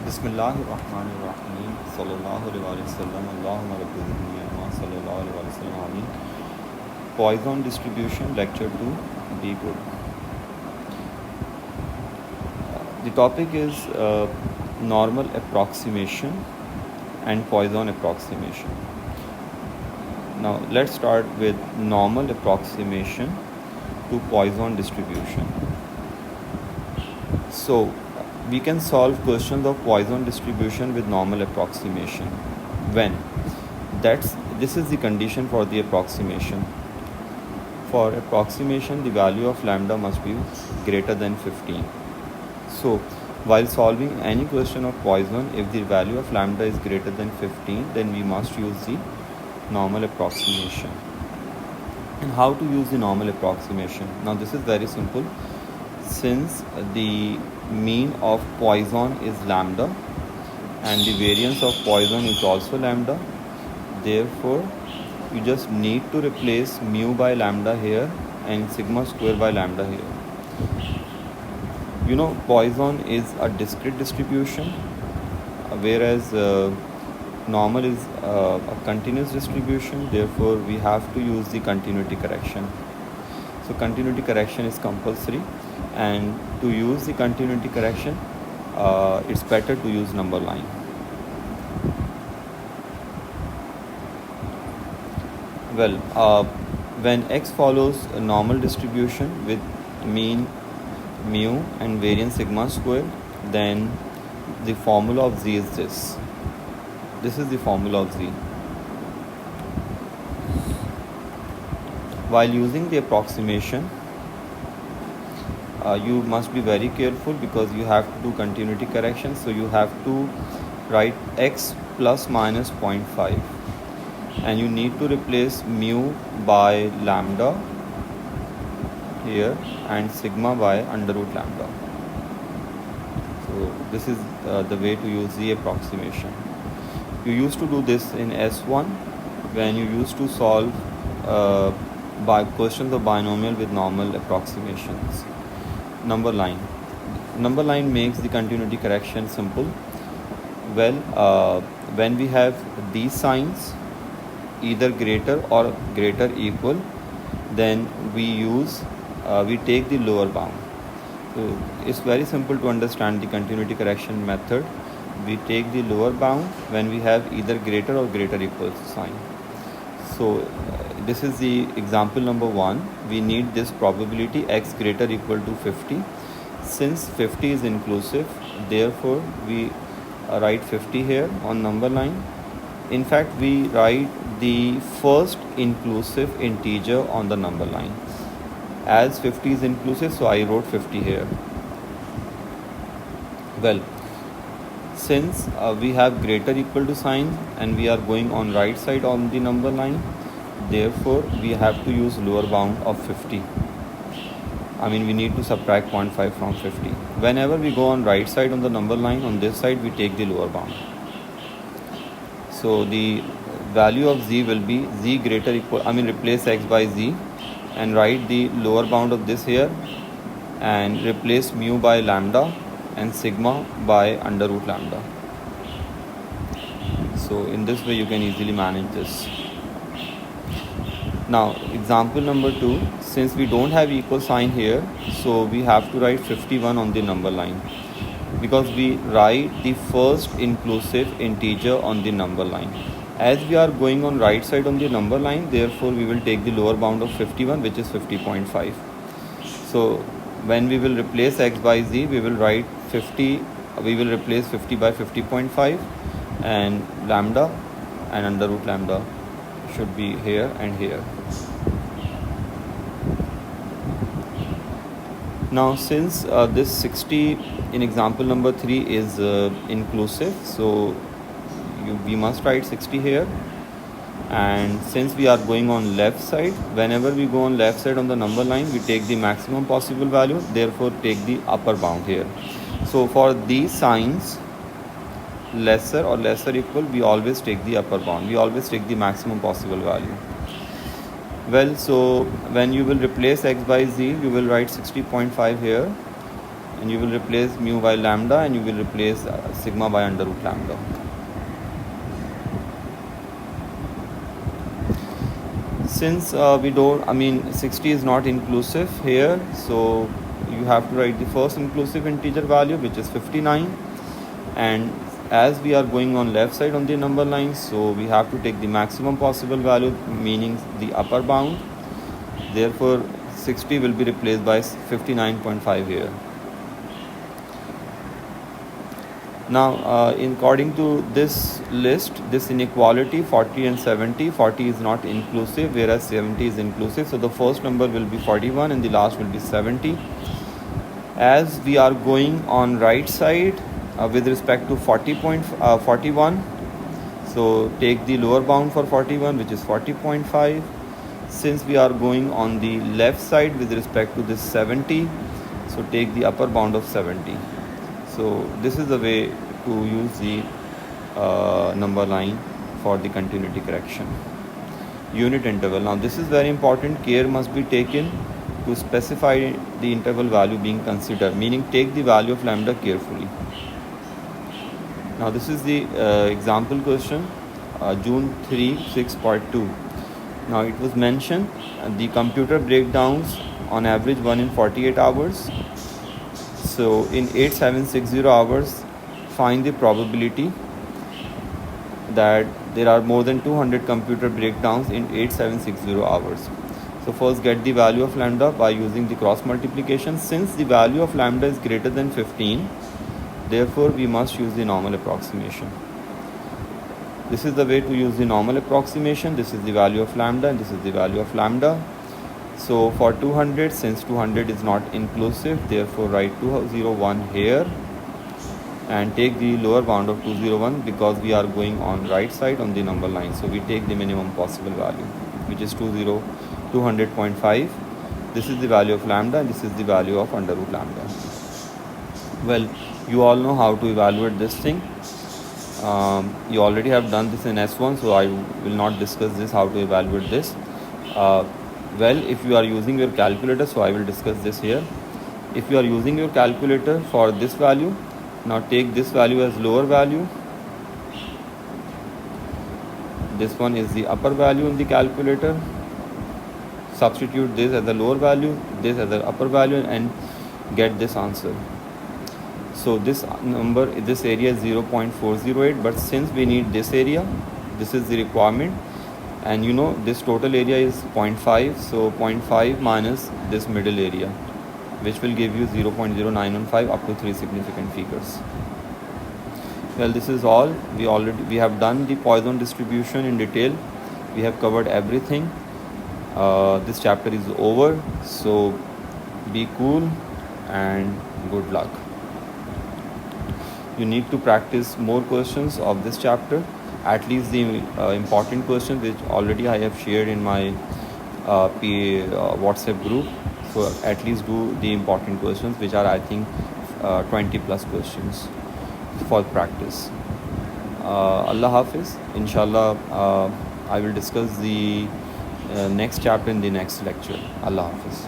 बिस्मिल्लाहिर्रहमानिर्रहीम सल्लल्लाहु अलैहि वसल्लम अल्लाहुम्मा रब्बि ज़िदनी इल्मा सल्लल्लाहु अलैहि वसल्लम आमीन. Poisson distribution, lecture 2. Be good. The topic is normal approximation and Poisson approximation. Now let's start with normal approximation to Poisson distribution. So we can solve questions of Poisson distribution with normal approximation when this is the condition for the approximation. For approximation, the value of lambda must be greater than 15. So while solving any question of Poisson, if the value of lambda is greater than 15, then we must use the normal approximation. And how to use the normal approximation? Now this is very simple. Since the mean of Poisson is lambda and the variance of Poisson is also lambda, therefore you just need to replace mu by lambda here and sigma square by lambda here. You know, Poisson is a discrete distribution, whereas normal is a continuous distribution. Therefore we have to use the continuity correction. So continuity correction is compulsory, and to use the continuity correction it's better to use number line. Well, when x follows a normal distribution with mean mu and variance sigma square, then the formula of z is this. This is the formula of z. While using the approximation, you must be very careful because you have to do continuity correction. So you have to write x plus minus 0.5 and you need to replace mu by lambda here and sigma by under root lambda. So this is the way to use the approximation. You used to do this in S1 when you used to solve by questions of binomial with normal approximations. Number line makes the continuity correction simple. Well, when we have these signs either greater or greater equal, then we take the lower bound. So it's very simple to understand the continuity correction method. We take the lower bound when we have either greater or greater equal sign. So this is the example number 1. We need this probability x greater equal to 50. Since 50 is inclusive, therefore we write 50 here on number line. In fact, we write the first inclusive integer on the number line. As 50 is inclusive, so I wrote 50 here. Well, since we have greater equal to sign and we are going on right side on the number line, therefore we have to use lower bound of 50. I mean, we need to subtract 0.5 from 50. Whenever we go on right side on the number line, on this side we take the lower bound. So the value of z will be z greater equal, replace x by z and write the lower bound of this here and replace mu by lambda and sigma by under root lambda. So in this way you can easily manage this. Now example number 2, since we don't have equal sign here, so we have to write 51 on the number line because we write the first inclusive integer on the number line. As we are going on right side on the number line, therefore we will take the lower bound of 51, which is 50.5. So when we will replace x by z, we will write 50, we will replace 50 by 50.5 and lambda and under root lambda should be here and here. Now since this 60 in example number 3 is inclusive, so we must write 60 here. And since we are going on left side, whenever we go on left side on the number line, we take the maximum possible value, therefore take the upper bound here. So for these signs lesser or lesser equal, we always take the upper bound, we always take the maximum possible value. Well, so when you will replace x by z, you will write 60.5 here and you will replace mu by lambda, and you will replace sigma by under root lambda. Since 60 is not inclusive here, so you have to write the first inclusive integer value, which is 59, and as we are going on left side on the number line, so we have to take the maximum possible value, meaning the upper bound. Therefore 60 will be replaced by 59.5 here. Now according to this list, this inequality 40 and 70, 40 is not inclusive whereas 70 is inclusive, so the first number will be 41 and the last will be 70. As we are going on right side with respect to 41, so take the lower bound for 41, which is 40.5. Since we are going on the left side with respect to this 70, so take the upper bound of 70. So this is the way to use the number line for the continuity correction. Unit interval. Now this is very important. Care must be taken to specify the interval value being considered, meaning take the value of lambda carefully. Now this is the example question, June 3, 6 part 2. Now it was mentioned the computer breakdowns on average 1 in 48 hours. So in 8760 hours, find the probability that there are more than 200 computer breakdowns in 8760 hours. So first get the value of lambda by using the cross multiplication. Since the value of lambda is greater than 15, therefore we must use the normal approximation. This is the way to use the normal approximation. This is the value of lambda and this is the value of lambda. So for 200, since 200 is not inclusive, therefore write 201 here and take the lower bound of 201 because we are going on right side on the number line. So we take the minimum possible value, which is 200.5. This is the value of lambda and this is the value of under root lambda. Well, you all know how to evaluate this thing. You already have done this in S1, so I will not discuss this, how to evaluate this. Well, if you are using your calculator, so I will discuss this here. If you are using your calculator for this value, now take this value as lower value. This one is the upper value in the calculator. Substitute this as the lower value, this as the upper value, and get this answer. So this number, this area is 0.408, but since we need this area, this is the requirement, and you know this total area is 0.5, so 0.5 minus this middle area, which will give you 0.0915 up to 3 significant figures. Well, this is all. We have done the Poisson distribution in detail. We have covered everything. This chapter is over, so be cool and good luck. You need to practice more questions of this chapter, at least the important questions which already I have shared in my WhatsApp group. So at least do the important questions, which are I think 20 plus questions for practice. Allah Hafiz. Inshallah, I will discuss the next chapter in the next lecture. Allah Hafiz.